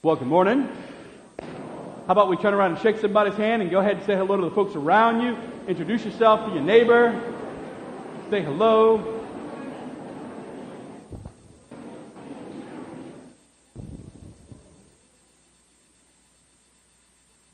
Well, good morning. How about we turn around and shake somebody's hand and go ahead and say hello to the folks around you. Introduce yourself to your neighbor. Say hello.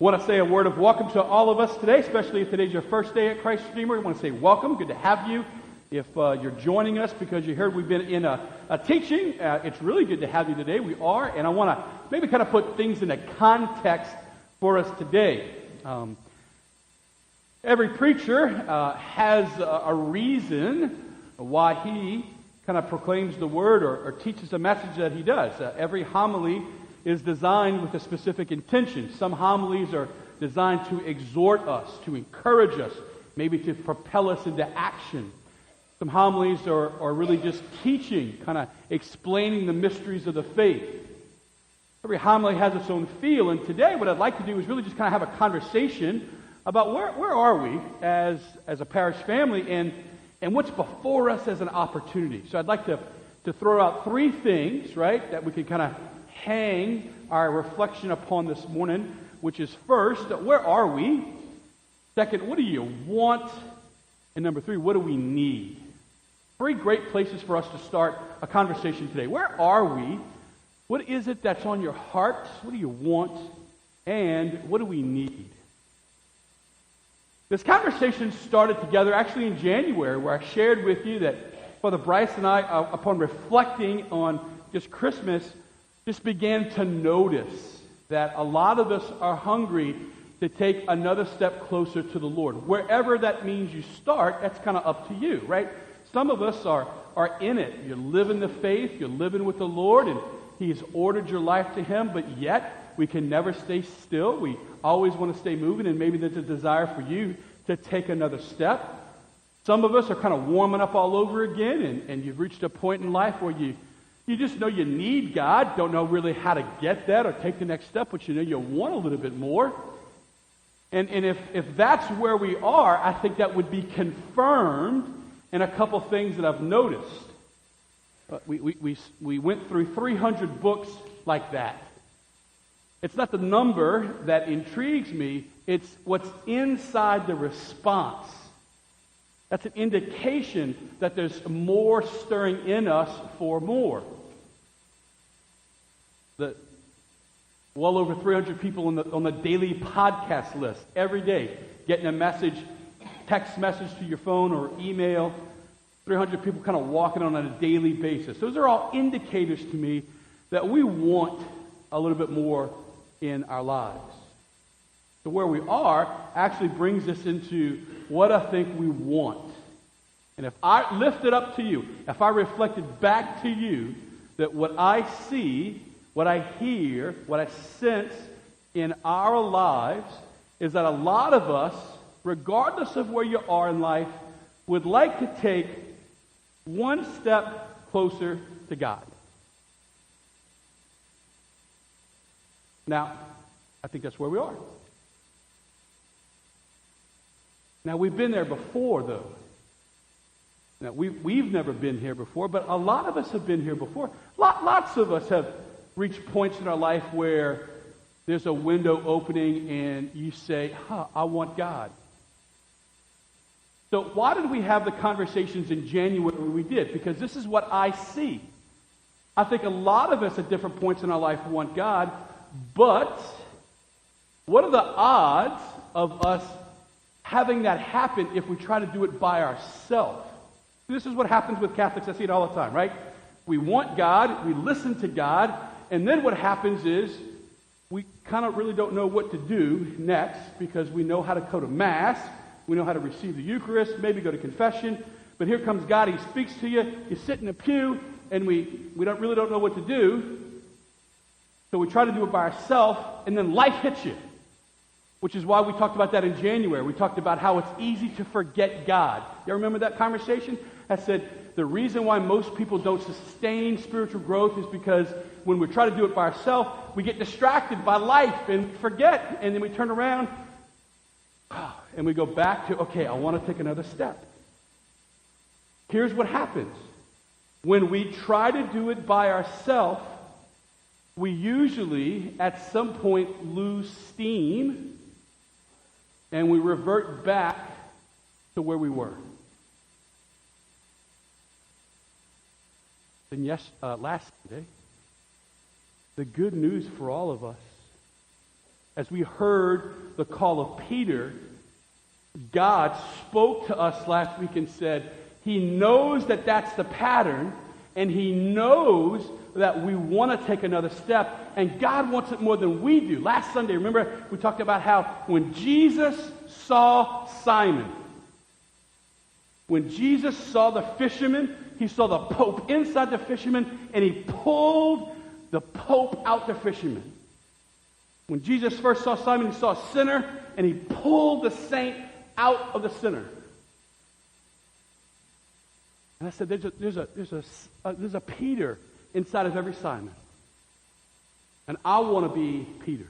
I want to say a word of welcome to all of us today, especially if today's your first day at Christ Redeemer. I want to say welcome. Good to have you. If you're joining us because you heard we've been in a teaching, it's really good to have you today. We are, and I want to maybe kind of put things into context for us today. Every preacher has a reason why he kind of proclaims the word or teaches the message that he does. Every homily is designed with a specific intention. Some homilies are designed to exhort us, to encourage us, maybe to propel us into action. Some homilies are really just teaching, kind of explaining the mysteries of the faith. Every homily has its own feel, and today what I'd like to do is really just kind of have a conversation about where are we as a parish family and what's before us as an opportunity. So I'd like to throw out three things, right, that we can kind of hang our reflection upon this morning, which is first, where are we? Second, what do you want? And number three, what do we need? Three great places for us to start a conversation today. Where are we? What is it that's on your heart? What do you want? And what do we need? This conversation started together actually in January, where I shared with you that Father Bryce and I, upon reflecting on just Christmas, just began to notice that a lot of us are hungry to take another step closer to the Lord. Wherever that means you start, that's kind of up to you, right? Some of us are in it. You're living the faith, you're living with the Lord, and He has ordered your life to Him, but yet we can never stay still. We always want to stay moving, and maybe there's a desire for you to take another step. Some of us are kind of warming up all over again, and you've reached a point in life where you just know you need God, don't know really how to get that or take the next step, but you know you want a little bit more. And if that's where we are, I think that would be confirmed in a couple things that I've noticed. We went through 300 books like that. It's not the number that intrigues me, it's what's inside the response. That's an indication that there's more stirring in us for more. Well over 300 people on the daily podcast list every day, getting a message, text message to your phone or email. 300 people kind of walking on a daily basis. Those are all indicators to me that we want a little bit more in our lives. So where we are actually brings us into what I think we want. And if I lift it up to you, if I reflected back to you that what I see, what I hear, what I sense in our lives is that a lot of us, regardless of where you are in life, would like to take one step closer to God. Now, I think that's where we are. Now, we've been there before, though. Now, we've never been here before, but a lot of us have been here before. Lots of us have reached points in our life where there's a window opening and you say, I want God. So why did we have the conversations in January we did? Because this is what I see. I think a lot of us at different points in our life want God, but what are the odds of us having that happen if we try to do it by ourselves? This is what happens with Catholics. I see it all the time, right? We want God, we listen to God, and then what happens is we kind of really don't know what to do next because we know how to go to Mass, we know how to receive the Eucharist, maybe go to confession, but here comes God, He speaks to you, you sit in a pew, and we don't know what to do, so we try to do it by ourselves, and then life hits you, which is why we talked about that in January. We talked about how it's easy to forget God. You remember that conversation? I said the reason why most people don't sustain spiritual growth is because when we try to do it by ourselves, we get distracted by life and forget, and then we turn around and we go back to, okay, I want to take another step. Here's what happens. When we try to do it by ourselves, we usually, at some point, lose steam and we revert back to where we were. And last Sunday, the good news for all of us, as we heard the call of Peter, God spoke to us last week and said, He knows that that's the pattern, and He knows that we want to take another step, and God wants it more than we do. Last Sunday, remember, we talked about how when Jesus saw Simon, when Jesus saw the fisherman, He saw the Pope inside the fisherman, and He pulled the Pope out the fisherman. When Jesus first saw Simon, He saw a sinner, and He pulled the saint out of the sinner. And I said, there's a Peter inside of every Simon. And I want to be Peter.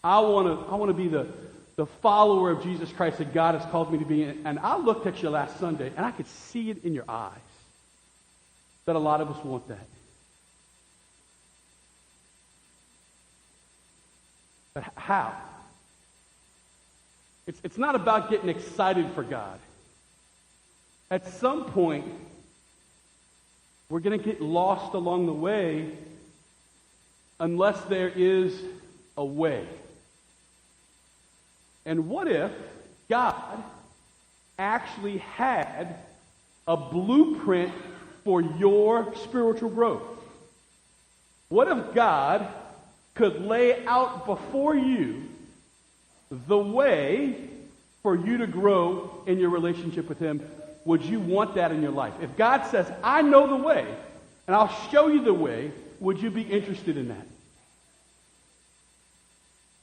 I want to be the follower of Jesus Christ that God has called me to be. And I looked at you last Sunday, and I could see it in your eyes that a lot of us want that. But how? It's not about getting excited for God. At some point, we're going to get lost along the way unless there is a way. And what if God actually had a blueprint for your spiritual growth? What if God could lay out before you the way for you to grow in your relationship with Him? Would you want that in your life? If God says, I know the way, and I'll show you the way, would you be interested in that?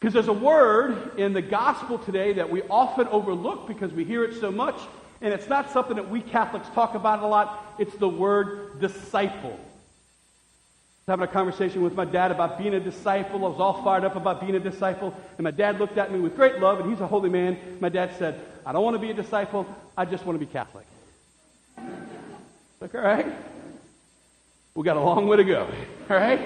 Because there's a word in the gospel today that we often overlook because we hear it so much, and it's not something that we Catholics talk about a lot. It's the word disciple. I was having a conversation with my dad about being a disciple. I was all fired up about being a disciple, and my dad looked at me with great love, and he's a holy man. My dad said, I don't want to be a disciple, I just want to be Catholic. Like, all right, we got a long way to go, all right?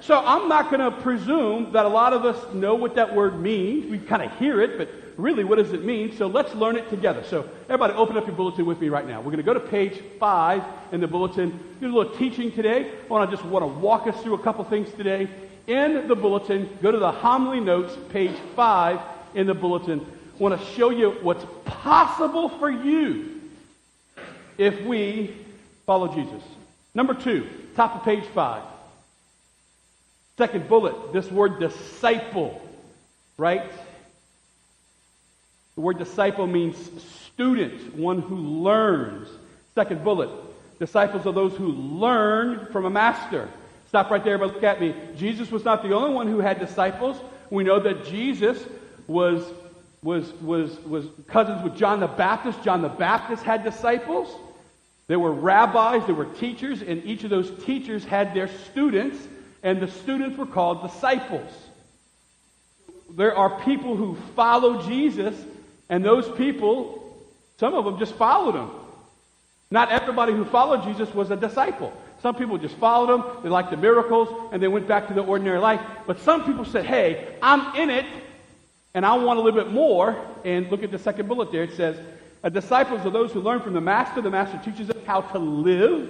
So I'm not going to presume that a lot of us know what that word means. We kind of hear it, but really, what does it mean? So let's learn it together. So everybody open up your bulletin with me right now. We're going to go to page 5 in the bulletin. Do a little teaching today. I just want to walk us through a couple things today. In the bulletin, go to the homily notes, page 5 in the bulletin. I want to show you what's possible for you if we follow Jesus. Number 2, top of page 5. Second bullet, this word disciple, right? The word disciple means student, one who learns. Second bullet, disciples are those who learn from a master. Stop right there, but look at me. Jesus was not the only one who had disciples. We know that Jesus was cousins with John the Baptist. John the Baptist had disciples. There were rabbis, there were teachers, and each of those teachers had their students, and the students were called disciples. There are people who follow Jesus, and those people, some of them just followed him. Not everybody who followed Jesus was a disciple. Some people just followed him, they liked the miracles, and they went back to their ordinary life. But some people said, hey, I'm in it, and I want a little bit more. And look at the second bullet there. It says, disciples are those who learn from the master. The master teaches them how to live.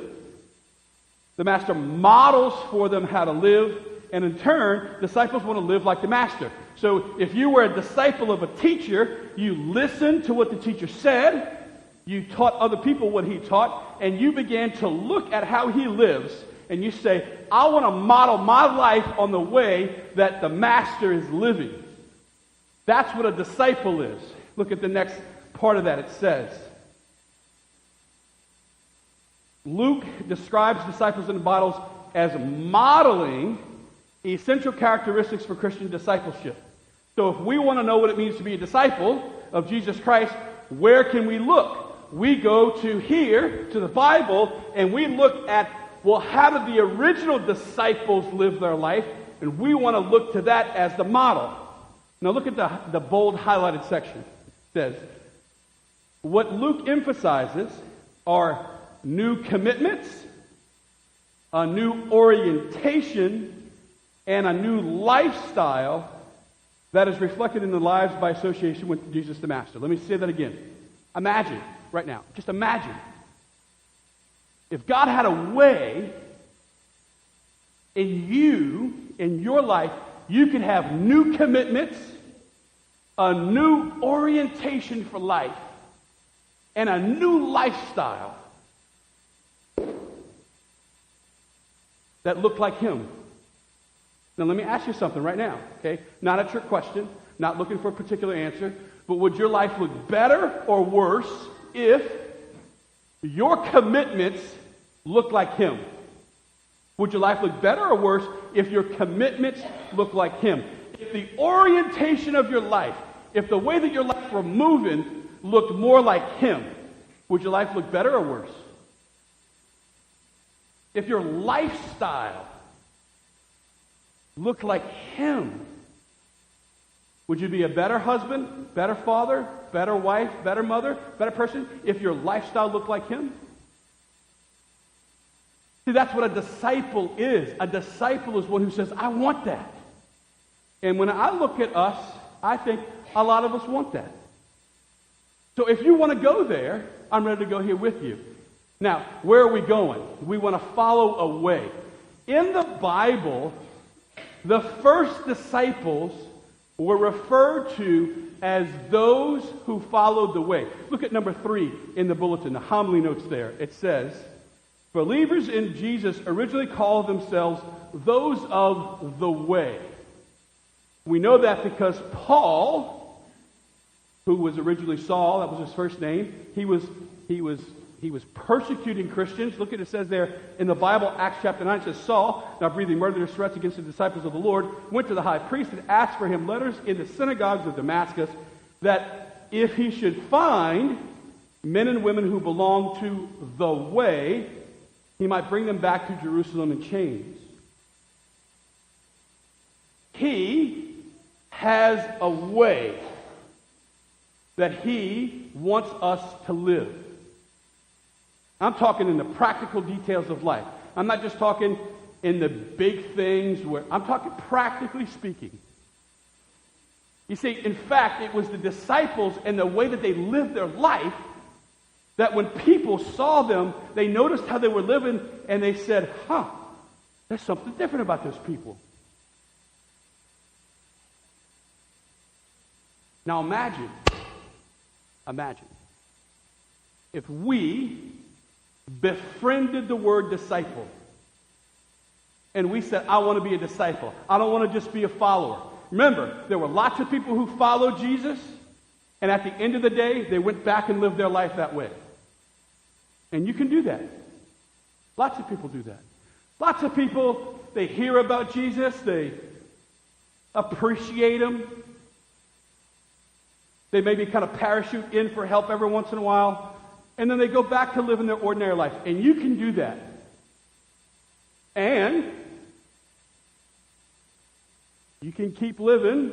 The master models for them how to live. And in turn, disciples want to live like the master. So if you were a disciple of a teacher, you listened to what the teacher said, you taught other people what he taught, and you began to look at how he lives, and you say, I want to model my life on the way that the master is living. That's what a disciple is. Look at the next part of that. It says, Luke describes disciples in the Bible as modeling essential characteristics for Christian discipleship. So if we want to know what it means to be a disciple of Jesus Christ, where can we look? We go to here, to the Bible, and we look at, well, how did the original disciples live their life? And we want to look to that as the model. Now look at the bold highlighted section. It says, what Luke emphasizes are new commitments, a new orientation, and a new lifestyle that is reflected in the lives by association with Jesus the Master. Let me say that again. Imagine, right now, just imagine, if God had a way in your life, you could have new commitments, a new orientation for life, and a new lifestyle that looked like Him. Now, let me ask you something right now, okay? Not a trick question, not looking for a particular answer, but would your life look better or worse if your commitments looked like Him? Would your life look better or worse if your commitments look like Him? If the orientation of your life, if the way that your life were moving looked more like Him, would your life look better or worse? If your lifestyle looked like Him, would you be a better husband, better father, better wife, better mother, better person if your lifestyle looked like Him? See, that's what a disciple is. A disciple is one who says, I want that. And when I look at us, I think a lot of us want that. So if you want to go there, I'm ready to go here with you. Now, where are we going? We want to follow a way. In the Bible, the first disciples were referred to as those who followed the way. Look at number 3 in the bulletin, the homily notes there. It says, believers in Jesus originally called themselves those of the way. We know that because Paul, who was originally Saul, that was his first name, he was persecuting Christians. Look at it says there in the Bible, Acts chapter 9, it says, Saul, now breathing murderous threats against the disciples of the Lord, went to the high priest and asked for him letters in the synagogues of Damascus, that if he should find men and women who belong to the way, he might bring them back to Jerusalem in chains. He has a way that He wants us to live. I'm talking in the practical details of life. I'm not just talking in the big things where I'm talking practically speaking. You see, in fact, it was the disciples and the way that they lived their life that when people saw them, they noticed how they were living and they said, there's something different about those people. Now imagine if we befriended the word disciple and we said, I want to be a disciple. I don't want to just be a follower. Remember, there were lots of people who followed Jesus, and at the end of the day, they went back and lived their life that way. And you can do that. Lots of people do that. Lots of people, they hear about Jesus, they appreciate Him. They maybe kind of parachute in for help every once in a while, and then they go back to living their ordinary life. And you can do that. And you can keep living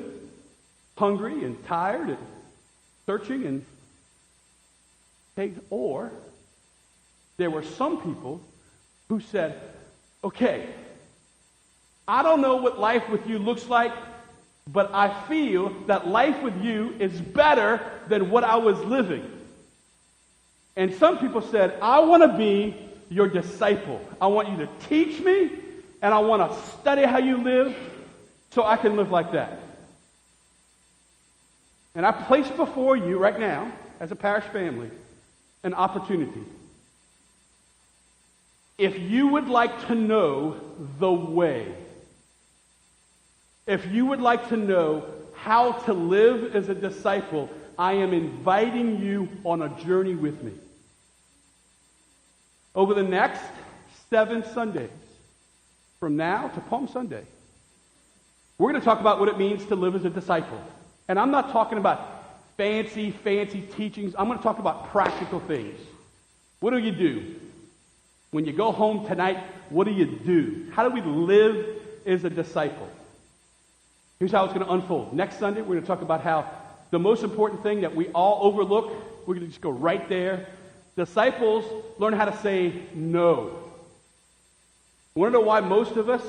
hungry and tired and searching and or there were some people who said, okay, I don't know what life with you looks like, but I feel that life with you is better than what I was living. And some people said, I want to be your disciple. I want you to teach me, and I want to study how you live so I can live like that. And I place before you right now, as a parish family, an opportunity. If you would like to know the way, if you would like to know how to live as a disciple, I am inviting you on a journey with me. Over the next 7 Sundays, from now to Palm Sunday, we're going to talk about what it means to live as a disciple. And I'm not talking about fancy teachings. I'm going to talk about practical things. What do you do? When you go home tonight, what do you do? How do we live as a disciple? Here's how it's going to unfold. Next Sunday, we're going to talk about how the most important thing that we all overlook, we're going to just go right there. Disciples learn how to say no. Want to know why most of us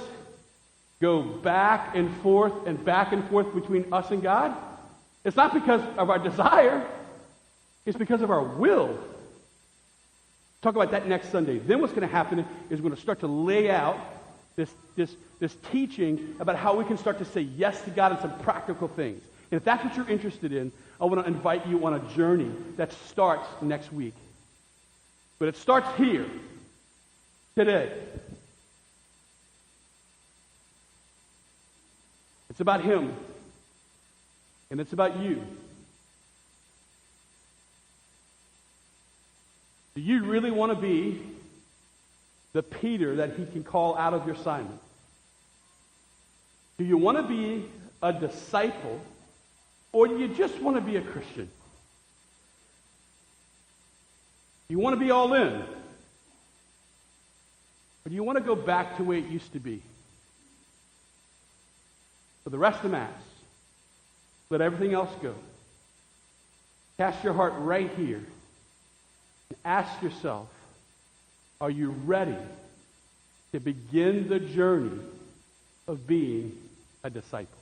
go back and forth between us and God? It's not because of our desire. It's because of our will. Talk about that next Sunday. Then what's going to happen is we're going to start to lay out this teaching about how we can start to say yes to God in some practical things. And if that's what you're interested in, I want to invite you on a journey that starts next week. But it starts here, today. It's about Him. And it's about you. Do you really want to be the Peter that He can call out of your assignment? Do you want to be a disciple, or do you just want to be a Christian? Do you want to be all in? Or do you want to go back to the way it used to be? For the rest of Mass, let everything else go. Cast your heart right here and ask yourself, are you ready to begin the journey of being a disciple?